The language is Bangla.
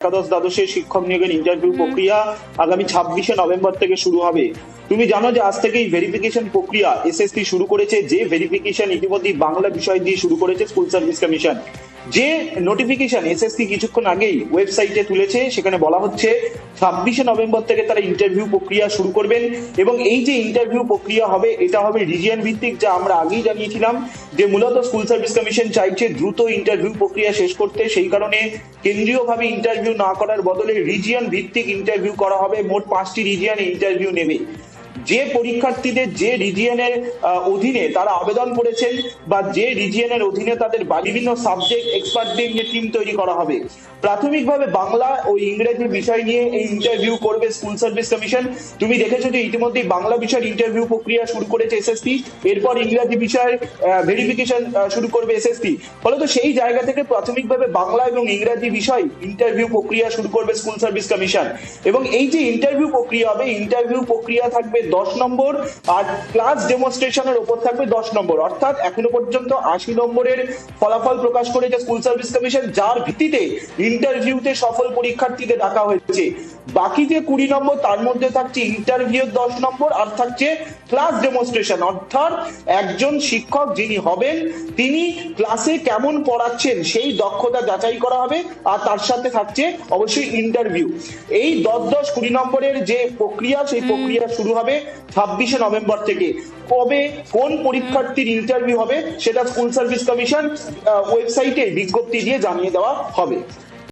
একাদশ দ্বাদশের শিক্ষক নিয়োগের ইন্টারভিউ প্রক্রিয়া আগামী 26শে নভেম্বর থেকে শুরু হবে। তুমি জানো যে আজ থেকেই ভেরিফিকেশন প্রক্রিয়া এসএসসি শুরু করেছে, যে ভেরিফিকেশন ইতিমধ্যেই বাংলা বিষয় দিয়ে শুরু করেছে স্কুল সার্ভিস কমিশন। যে নোটিফিকেশন এসএসসি কিছুক্ষণ আগেই ওয়েবসাইটে তুলেছে, সেখানে বলা হচ্ছে 26শে নভেম্বর থেকে তারা ইন্টারভিউ প্রক্রিয়া শুরু করবেন এবং এই যে ইন্টারভিউ প্রক্রিয়া হবে এটা হবে রিজিয়ন ভিত্তিক, যা আমরা আগেই জানিয়েছিলাম যে মূলত স্কুল সার্ভিস কমিশন চাইছে দ্রুত ইন্টারভিউ প্রক্রিয়া শেষ করতে। সেই কারণে কেন্দ্রীয়ভাবে ইন্টারভিউ না করার বদলে রিজিয়ন ভিত্তিক ইন্টারভিউ করা হবে। মোট 5টি রিজিয়নে ইন্টারভিউ নেবে। যে পরীক্ষার্থীদের যে রিজিয়নের অধীনে তারা আবেদন করেছেন বা যে রিজিয়নের অধীনে তাদের বিভিন্ন সাবজেক্ট এক্সপার্টদের নিয়ে টিম তৈরি করা হবে। প্রাথমিকভাবে বাংলা ও ইংরেজি বিষয় নিয়ে এই ইন্টারভিউ করবে স্কুল সার্ভিস কমিশন। তুমি দেখেছো যে ইতিমধ্যেই বাংলা বিষয়ের ইন্টারভিউ প্রক্রিয়া শুরু করেছে এসএসসি, এরপর ইংরেজি বিষয়ের ভেরিফিকেশন শুরু করবে এসএসসি। ফলত সেই জায়গা থেকে প্রাথমিকভাবে বাংলা এবং ইংরেজি বিষয় ইন্টারভিউ প্রক্রিয়া শুরু করবে স্কুল সার্ভিস কমিশন। এবং এই যে ইন্টারভিউ প্রক্রিয়া হবে, ইন্টারভিউ প্রক্রিয়া থাকবে 10 নম্বর আর ক্লাস ডেমনস্ট্রেশনের উপর থাকবে 10 নম্বর। অর্থাৎ এখনো পর্যন্ত 80 নম্বরের ফলাফল প্রকাশ করেছে স্কুল সার্ভিস কমিশন, যার ভিত্তিতে ইন্টারভিউতে সফল পরীক্ষার্থীদের ডাকা হয়েছে। বাকি যে 20 নম্বর তার মধ্যে থাকছে ইন্টারভিউ 10 নম্বর আর থাকছে ক্লাস ডেমনস্ট্রেশন। অর্থাৎ একজন শিক্ষক যিনি হবেন তিনি ক্লাসে কেমন পড়াচ্ছেন সেই দক্ষতা যাচাই করা হবে, আর তার সাথে থাকছে অবশ্যই ইন্টারভিউ। এই 10-10-20 নম্বরের যে প্রক্রিয়া, সেই প্রক্রিয়া শুরু হবে 26শে নভেম্বর থেকে। কবে কোন পরীক্ষার্থীর ইন্টারভিউ হবে সেটা স্কুল সার্ভিস কমিশন ওয়েবসাইটে বিজ্ঞপ্তি দিয়ে জানিয়ে দেওয়া হবে।